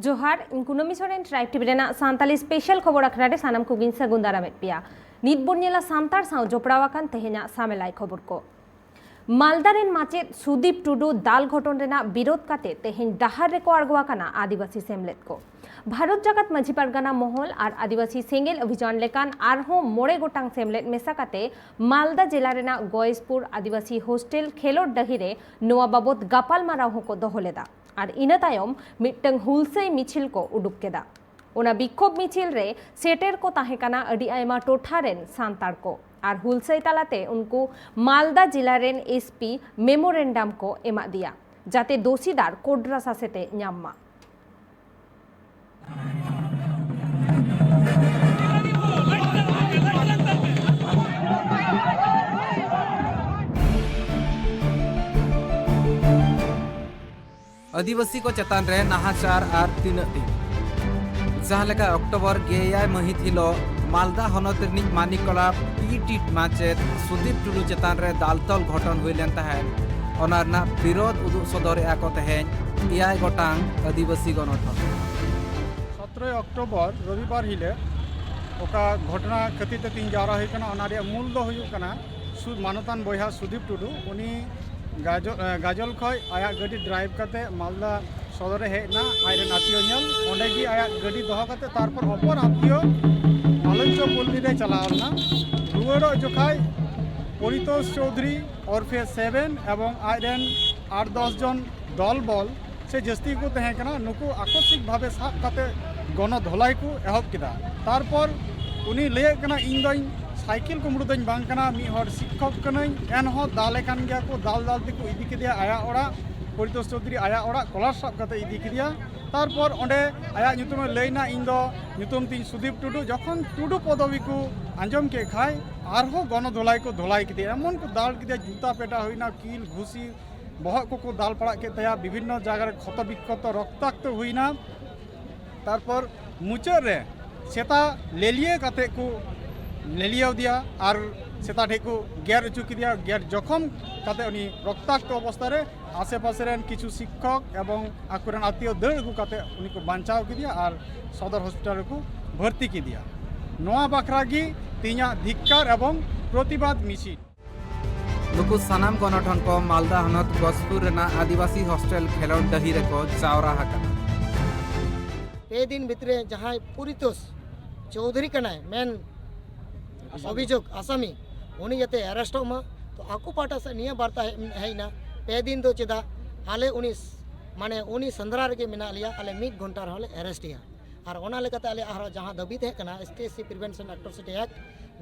जोहार इन कुनमी सोरेन ट्राइब टीवी रेना सांताली स्पेशल खबर अखड़ा रे सानाम को गिन सागुन दारामेद पिया नित बोरनेला सांतार साव जोपड़ावाकान तेहेना सामेलाई खबर को मालदा रेन माचेद सुदीप टुडू दाल घटन रेना विरोध काते तेहेन डाहार रेको आड़गोआकाना आदिवासी सेमलेद को भारत जागत माझी पारगाना महल और आदिवासी सेंगेल अभियान लेकान आरहों मोड़े गोटांग सेमलेद मेसा काते मालदा जिला रेना गयसपुर आदिवासी हॉस्टेल खेलोड डहिरे नोआ बाबद गापाल माराव को दोहलेदा और इना तायम मिट्टंग हुलसई मिছিল को उडुक केदा ओना बिक्षोभ मिছিল रे सेटेर को ताहेकाना अडी आयमा टोठा रेन सांतार को और हुलसई तालाते उनको मालदा जिला रेन एसपी मेमोरेंडम को एमा दिया जाते दोषीदार कोड्रा सासेते न्याम्मा आदिवासी को चतान रे नाहाचार और तीन दिन जहाँ लेका अक्टोबर 6 महित हिलो मालदा हनत रिनिज मानिकला पीटी माचेद सुदीप टुडू चतान रे दालतल घटन हुई लेन तहन ओना रना विरोध उदुग सदर को तहन 6 गोटांग आदिवासी गणठन 17 अक्टोबर रविवार हिले ओका घटना खतिर तीन जारा हुई कना ओना रे मूल दो हुई कना मानतान बयहा सुदीप टुडू उनी गाजल खय आया गाड़ी ड्राइव करते मालदा सदरे हेना आयरन आतियो नेल ओंडे गी आया गाड़ी दोह करते तारपर अपर आतियो मालंचो पुलदी रे चलावलना रुवाड़ो जोखाय परितोष चौधरी ओरफे 7 एवं आयरन 8-10 जन दल बल से जस्ती को तहे कना नुकु आकस्मिक भावे साब करते गण धोलाई को एहब किदा तारपर उनी लय कना इन दोई साइकिल को मुड़दन बांग कना मी हर शिक्षक कनाई एनहो दाले कान गया को दाल दाल ते को इदी किदिया आया ओड़ा परितोष चौधरी आया ओड़ा कलर साब करते इदी किदिया तारपर ओंडे आया ᱧᱩᱛᱩᱢ लैना इन दो ᱧᱩᱛᱩᱢ तीन सुदीप टुडू जखन टुडू पदवी को आंजम के खाय आरहो गण धोलाई को धोलाई किदिया एमन को दाल किदिया जूता पेटा होइना कील घुसी बहक को दाल पड़ा के तया विभिन्न जगह रे क्षत विक्षत रक्ताक्त होइना तारपर मुचार रे सेता लेलिए काते को लेलिया दिया और सेता ठे को गेर अचु किदिया गेर जखम काते उनी रक्ताक्त अवस्था रे आसे पासे रेन किछु शिक्षक एवं आकुरन आत्मीय दड़ अगु काते उनी को बांचाव किदिया और सदर हॉस्पिटल को भर्ती किदिया नोआ बाखरागी तीना धिक्कार एवं प्रतिवाद मिছিল नुकु सानाम गणठन को मालदा हनत गसपुर रेना आदिवासी हॉस्टेल खेलोड डही रे को चावरा हकना पे दिन भितरे जहाँ परितोष चौधरी कनाय मेन अभियोग आसामी उनी जाते अरेस्ट मा तो आकु पाटा से निया वार्ता हेना पे दिन दो चेदा आले उनी माने उनी संद्रा रे मेना लिया आले 1 घंटा रहले अरेस्ट या और ओना लेकाते आले आरो जहाँ दबी थे कना एसटीएससी प्रिवेंशन एट्रोसिटी एक्ट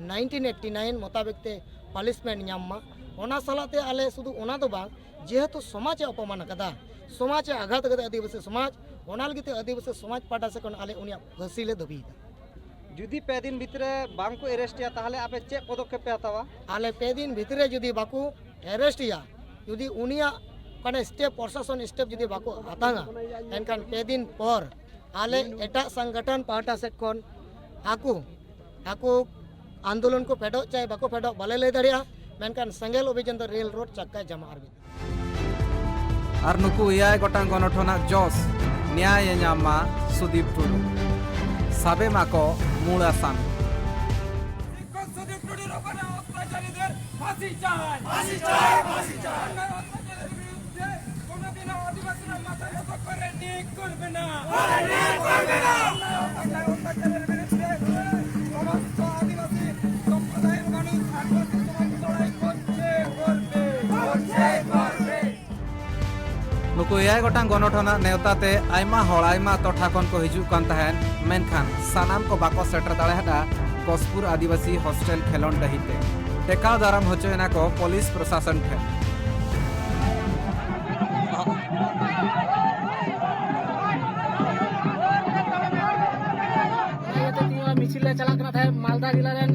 1989 मुताबिक ते पनिशमेंट न्याम मा ओना सलाते आले शुधु ओना दो बांग जेहेतु समाज अपमान कदा समाज आघात कदा आदिवासी समाज ओना लगिते आदिवासी समाज पाटा से कोन आले उनिया फांसी ले दबी जुदी पे दिन भितरे बांको अरेस्ट या ताहले आपे चे पदक्षेप पे हतावा आले पे दिन भितरे जुदी बाकू अरेस्ट या जुदी उनिया कने स्टेप प्रशासन स्टेप जुदी बाकू हतांगा एनकान पे दिन पर आले एटा संगठन पाटा से कोन आकू आंदोलन को फेडो चाहे बाको फेडो बाले ले दरिया मेनकान संगेल अभियान रेल रोड चक्का जमा और नुकु 6 गोटांग गणठना जस न्याय न्यामा सुदीप टुडू साबे माको मूल आसाम नुकु 6 गोटांग गणठना नेवताते आयमा हड़ आयमा टोठा खन को हिजु कान तहन मेनखान सानाम को बाको सेटर दाड़ेहटा गसपुर आदिवासी हॉस्टेल खेलोन डहीते टेका दाराम होचेना को पुलिस प्रशासन ठे मिছিল चला कना था मालदा जिला रेन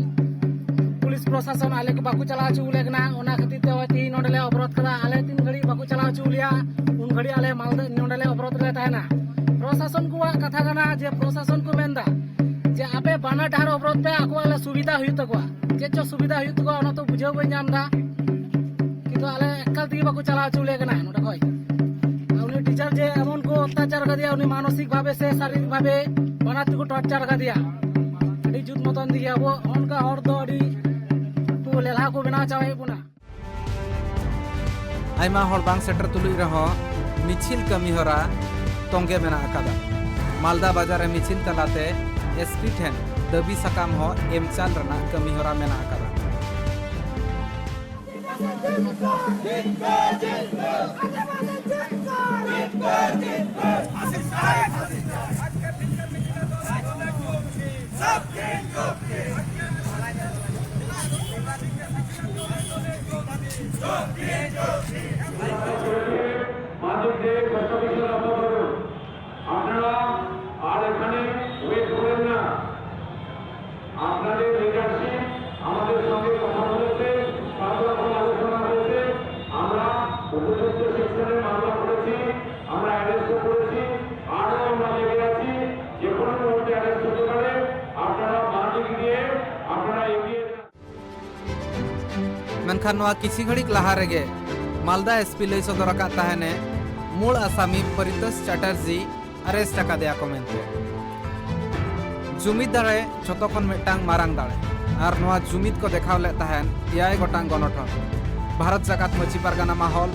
पुलिस प्रशासन आले को बाकू चला चुले कना ओना खातिर ते तीन नोडले अवरोध कदा आले 3 घड़ी बाकू चला चुलिया उन घड़ी आले मालदा नोडले अवरोध रे ताहेना प्रशासन को कथा कना जे प्रशासन को मेंदा जे आपे बाना डार अवरोध पे आको आले सुविधा हुई तको जे चो सुविधा हुई तको ओना तो बुझाव बे नामदा कि तो आले एकल ती बाकू चला चुले कना नोडे कोय उनी टीचर जे एमन को अत्याचार कर दिया उन्हें मानसिक भावे से शारीरिक भावे बनाते को टॉर्चर कर दिया अड़ी जुट मतन दिया वो उनका और दो अड़ी को लेला को बना चाहे पुना आयमा हर बांग सेटर तुलुई रहो मिছিল कमी हरा तोंगे मेना अकादा मालदा बाजार रे मिছিল तलाते एसपी ठेन दबी सकाम हो एमचाल रना कमी हरा मेना अकादा মানুষদের কষ্ট বিষয় করুন আপনারা আর এখানে ওয়েট করেন না আপনাদের লিডারশিপ আমাদের সঙ্গে কথা বলেছে সব রকম আলোচনা হয়েছে আমরা উপযুক্ত সেকশনের মামলা করেছি আমরা অ্যারেস্ট করেছি আরও আমরা লেগে আছি যে কোনো মুহূর্তে অ্যারেস্ট হতে পারে আপনারা মালিক দিয়ে আপনারা এগিয়ে যান मेनखान नोआ किसी घड़ीक लहा रेगे मालदा एसपी लई सदर का ताहने मूल आसामी परितोष चैटर्जी अरेस्ट का दिया को मेनते जुमिद दाड़े छतोखन मिटांग मारांग दाड़े और नोआ जुमिद को देखाव ले ताहन एआई गोटांग गणठन भारत जाकात मची पारगाना माहौल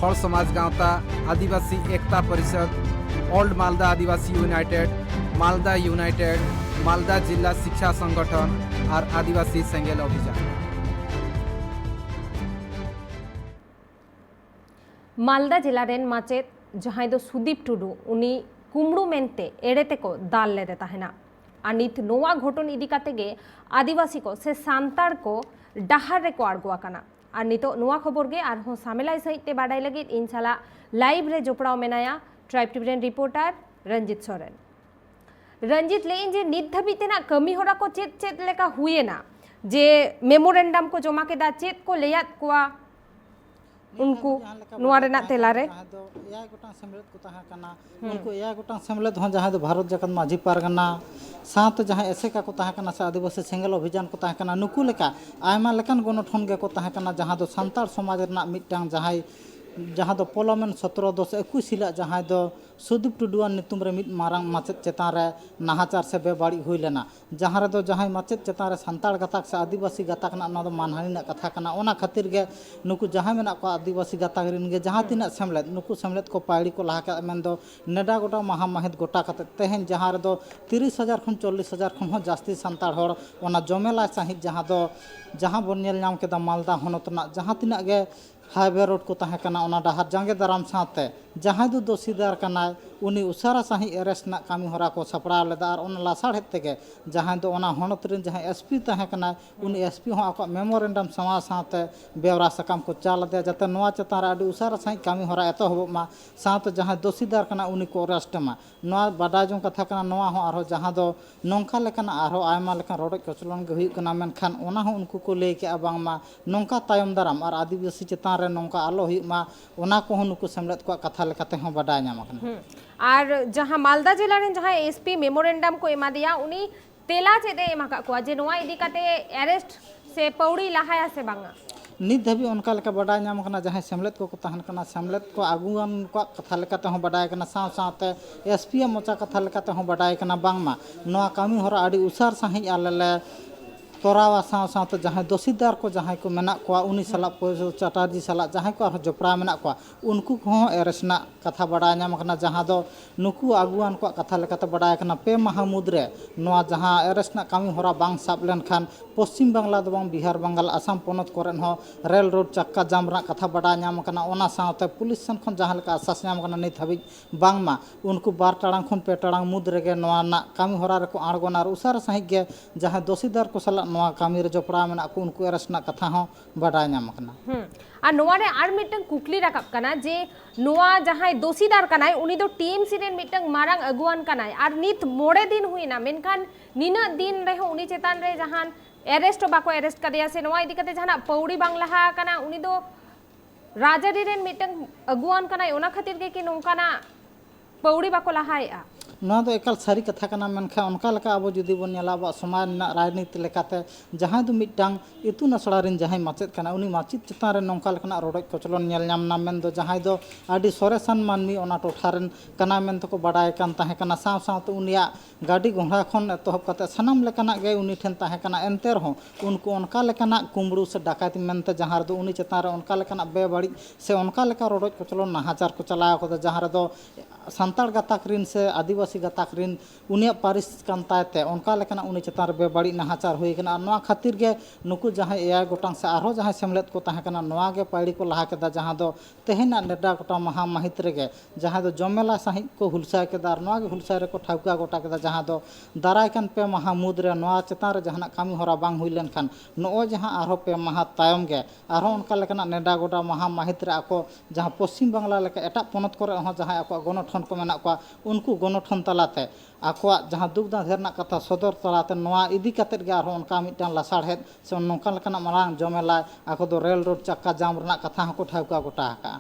हर समाज गांवता आदिवासी एकता परिषद ओल्ड मालदा आदिवासी यूनाइटेड मालदा जिला शिक्षा संगठन और आदिवासी सेंगेल अभियान मालदा जिला रेन माचेद जहां दो सुदीप टुडू उनी कुमड़ू मेनते एड़ेते को दाल ले देता है ना और नित नोवा घटन इदी काते गे आदिवासी को से सांतार को डाहार रे को आड़गुआ कना और नितो नोवा खबर गे और हो सामेलाई सहित बाडाई लगे इन साला लाइव रे जोपड़ाव मेनाया ट्राइब टीवी रेन रिपोर्टर रंजित सोरेन रंजित लेइन जे नित धाबिते ना कमी होरा को चेत चेत लेका हुए ना जे मेमोरेंडम को जमा केदा चेत को लेयात कोआ उनको नुआ रेना तेलारे एआई गोटांग सेमलेद को तहां कना उनको एआई गोटांग सेमलेद हो जहां दो भारत जाकत माझी पारगना साथ जहां एसेका को तहां कना से आदिवासी सेंगल अभियान को तहां कना नुकु लेका आयमा लेकान गणठन गे को तहां कना जहां दो संतार समाज रना मिटांग जहां दो पोलोमेन 17-10-21 हिला जहां दो सुदीप टुडुआन नितुम रे मिद मारांग माचेत चेतान रे नाहाचार से बेबाड़ी हुई लेना जहां रे दो जहां माचेत चेतान रे संताड़ गताक से आदिवासी गताक ना ना दो मानहानि ना कथा कना ओना खातिर गे नुकु जहां मेना को आदिवासी गताक रिन गे जहां तिना सेमलेद नुकु सेमलेद को पाड़ी को लाहा का मेन दो नेडा गोटा महा माहित गोटा कते तेहेन जहां रे दो 30,000 खन 40,000 खन हो जास्ती संताड़ होड़ ओना जमेला सहित जहां बोन नेल नाम केदा मालदा होनत ना जहां तिना गे हाईवे रोड को तहां कना ओना डाहर जांगे दाराम साथे जहां दो दोषीदार कनाय उनी उसारा सही अरेस्ट ना कामी होरा को सपड़ा लेदा और ओना लासाड़ हेते जहां दो ओना होनत रिन जहां एसपी तहां कनाय उनी एसपी हो आको मेमोरेंडम समाज साथे बेवरा सकाम को चाल दे जते नोआ चतार आडी उसारा सही कामी होरा एतो होबो मा साथ जहां दोषीदार कना उनी को अरेस्ट मा नोआ बाडा जों कथा कना नोआ हो आरो जहां दो नोंका लेकना आरो आयमा लेकन रोड कचलन गे हुई कना मेनखान ओना हो उनको को ले के अबांग मा नोंका तायम दाराम और आदिवासी चेतान रे नोंका आलो हुई मा ओना को नुकु सेमलेद को कथा लेकाते हो बाडा ᱧᱟᱢ आकना और जहां मालदा जिला रेन जहां एसपी मेमोरेंडम को एमा दिया उनी तेला चेदे एमा का को जे नोआ इदी काते अरेस्ट से पौड़ी लाहाया से बांगा नित धाबी उनका लेका बाडा ᱧᱟᱢ आकना जहां सेमलेद को तहन कना सेमलेद को आगुआन को कथा लेकाते हो बाडा कना साव सावते एसपी मोचा कथा लेकाते हो बाडा कना बांगमा नोआ कामी होरा आडी उसार सही आलेले तोरावा साव सावते जहां दोषीदार को जहां को मेना को उनी सला चटार्जी सला जहां को जोपड़ा मेना को उनको को एरेसना कथा बड़ा नाम कना जहां दो नुकु आगुआन को कथा लेकाते बड़ा कना पे महामुद रे नोआ जहां एरेसना कामी होरा बांग साब लेन खान पश्चिम बांग्ला दो बांग बिहार बंगाल आसाम पोनत कोरेन हो रेल रोड चक्का जाम रा कथा बड़ा नाम कना ओना सावते पुलिस सन खन जहां लेका आसास नाम कना नित हाबि बांगमा उनको 2 टाड़ांग खन 2 टाड़ांग मुद रेगे नोआ ना कामी होरा रे को आड़गोना उसार सही गे जहां दोषीदार को सला नोआ कामी रे जोपड़ा मेना को उनको एरेसना कथा हो बड़ा नाम कना और नोआ रे आर मिटन कुकली राकब कना जे नोआ जहां दोषीदार कनाय उनी दो टीएमसी रेन मिटन मारांग अगुआन कनाय और नित मोड़े दिन हुईना मेनखान निना दिन रे हो उनी चेतान रे जहां अरेस्ट बाको अरेस्ट कदिया से नोआ इदी कते जहां पौड़ी बांगला कना उनी दो राजारी रेन मिटन अगुआन कनाय ओना खातिर के कि नोंकाना पौड़ी बाको लहाया नोआ दो एकाल सारी कथा कना मेनखा उनका लेका अब जुदी बन नेला अब समाज रना राजनीति लेकाते जहां दो मिटांग इतुन आसड़ा रिन जहां माचेद कना उनी माचित चितान रे नोंका लेकना रोडoj कोचलन नेल नाम ना मेन दो जहां दो आदि सोरेसान मानमी ओना टोठा रेन कना मेन तो को बाडाय कान ताहे कना साव साव तो उनिया गाड़ी घोड़ा खन एतहब कते सनाम लेकना गे उनी ठेन ताहे कना एनते रहो उनको उनका लेकना कुमड़ू से डाकाती मेनते जहां दो उनी चितान रे उनका लेकना बेबाड़ी से उनका लेका रोडoj कोचलन नाहाचार को चलाया को जहां दो सान्ताड़ गाताक रिन से आदिवासी गाताक रिन उनिया पारिस कान तायते उनका लेकना उनी चितान रे बेबाड़ी नाहाचार हुई कना नोआ खातिर गे नुकु जहां एआई गोटांग से आरो जहां सेमलेत को ताहे कना नोआ गे पाड़ी को लहा केदा जहां दो तेहेना नेडा गोटा महा माहित रेगे जहां दो जमेला सही को हुलसाय केदा नोआ गे हुलसाय रे को ठाउका गोटा केदा जहां दो दाराय कान पे महा मुद रे नोआ चितान रे जहां कामी होरा बांग हुई लेन खान नो जहां आरो पे महा तायम गे आरो उनका लेकना नेडा गोटा महा माहित रे आको जहां पश्चिम बांग्ला लेका एटा पोनत करे हो जहां आको गणठन को मेना को उनको गणठन तलाते आको जहां दुख दाधेरना कथा सदर तलाते नोआ इदी कतेत गे आरो उनका मिटान लासाड़हेद से नोंका लेकना मारांग जमेला आको दो रेल रोड चक्का जाम रना कथा हको ठाउका गोटा का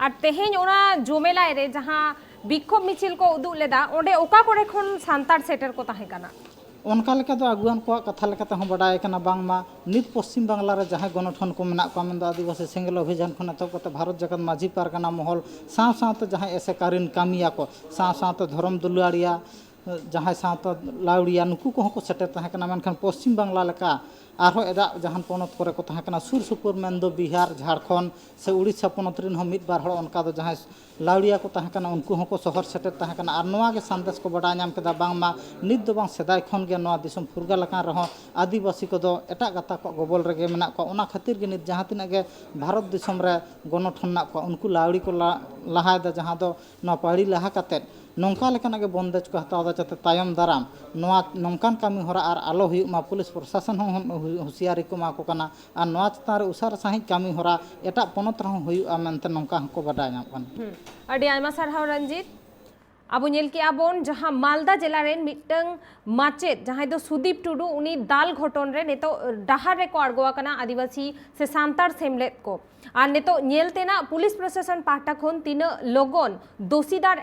और तेहेन ओना जोमेला रे जहां बिक्षोभ मिছিল को उदुग लेदा ओंडे ओका करे खन सान्ताड़ सेटर को ताहे कना उनका लेका दो आगुआन को कथा लेकाते हो बडाय कना बांगमा नित पश्चिम बांग्ला रे जहां गणठन को मेना को मेन दो आदिवासी सेंगल अभियान खन तो कते भारत जगत माझी पारगना महल साव सावते जहां ऐसे कारिन कामिया को साव सावते धर्म दुलाड़िया जहां सावते लाउड़िया नुकु को को सेटे ताहे कना मेनखान पश्चिम बांग्ला लेका आरो एदा जहां पोनत करे को ताहे कना सुर सुपुर मेन दो बिहार झारखंड से उड़ीसा पोनत रिन हो मिद बार हड़ उनका दो जहां लाउड़िया को ताहे कना उनको को शहर सेटे ताहे कना आर नोआ गे संदेश को बडा नाम केदा बांगमा नित दो बांग सेदाय खन गे नोआ दिसम फुरगा लकान रहो आदिवासी को दो एटा गाता को गोबल रेगे मेना को ओना खातिर गे नित जहां तिना गे भारत दिसम रे गणठन ना को उनको लाउड़ी को लहाय दा जहां दो नोआ पाड़ी लहा काते नौका लेकना गे बंदेज को हताव दा जाते तायम दाराम नोआ नौकान कामी होरा आर आलो हुई मा पुलिस प्रशासन हो हुसियारी को मा को कना आर नोआ चितान रे उसार साही कामी होरा एटा पोनत रहो हुई मेनते नौका को बडा नाम कन अडी आयमा सारहाव रंजीत अब नेल के आबोन जहां मालदा जिला रेन मिटंग माचेद जहां दो सुदीप टुडू उनी दाल घटन रे नेतो डाहार रे को आड़गोआ कना आदिवासी से सान्ताड़ सेमलेत को और नेतो नेलतेना पुलिस प्रशासन पाहटा खन तीना लोगन दोषीदार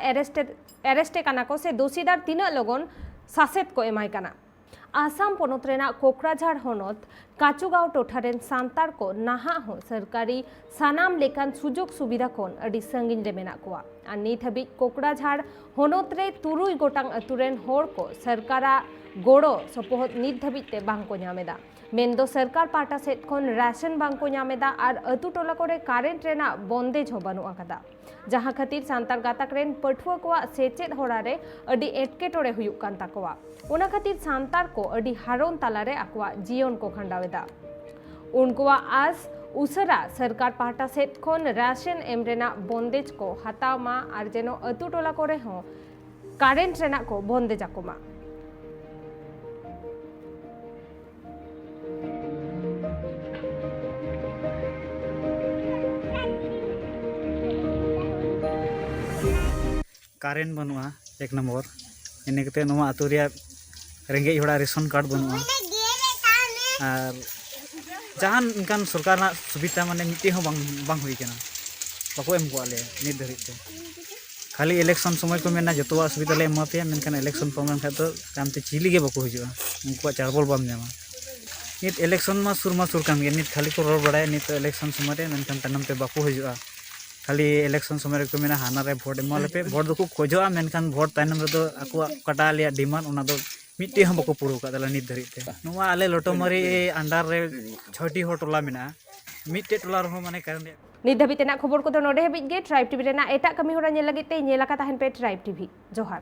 एरेस्टे कना को से दोषीदार तीना लोगन सासेत को एमाय कना आसाम पोनत रेना कोकराझार होनत काचुगांव टोठारेन सान्ताड़ को नाहा हो सरकारी सानाम लेकान सुजोग सुविधा खन अडी संगिन रे मेना कोआ और नित हबी कोकराझार होनत रे 3 गोटांग अतुरेन होर को सरकारा गोड़ो सपोहत नित धबिते बांग को नामेदा मेनदो सरकार पाटा सेट खन राशन बांग को नामेदा और अतु टोला कोरे कारेंट रेना बंदेज हो बानु आकादा जहां खातिर सान्ताड़ गाताक रेन पठुआ को सेचेद होड़ा रे अडी एटकेटोड़े हुयुक कान ताकोआ ओना खातिर सान्ताड़ को अडी हारोन तालारे आकवा जीवन को खंडावेदा उनको आज उसरा सरकार पाहटा सेट खन राशन एम रेना बंदेज को हताव मा आर जेनो अतु टोला कोरे हो कारेंट रेना को बंदेज आकोमा कारेंट बनुआ एक नंबर इन कते नोआ आतु रे रेंगे होड़ा रेशन कार्ड बनुआ और जहान इनकान सरकार ना सुविधा माने मिट्टी हो बांग हुई केना बाको एम को आले नित धरिते खाली इलेक्शन समय को मेना जतवा सुविधा ले एमा पे मेनखान इलेक्शन प्रॉब्लम खा तो कामते चिली गे बाको हिजुआ उनको चारबल बाम जामा नित इलेक्शन मा सुर काम गे नित खाली को रोड बडाय नित इलेक्शन समय रे मेनखान तनम ते बाको हिजुआ खाली इलेक्शन समय को मेना हाना रे भोट एमा लेपे भोट दो को खोजोआ मेनखान भोट तायनम रे दो आको कटा लिया डिमांड ओना दो मिट्टी हम बाको पुरो का दला नित धरिते नोआ आले लोटोमरी अंडर रे 6टी हो टोला मेना मिट्टे टोला रो माने कारण नित धबितेना खबर को तो नोडे हबिज गे ट्राइब टीवी रेना एटा कमी होरा नेल लगिते नेलाका ताहन पे ट्राइब टीवी जोहार।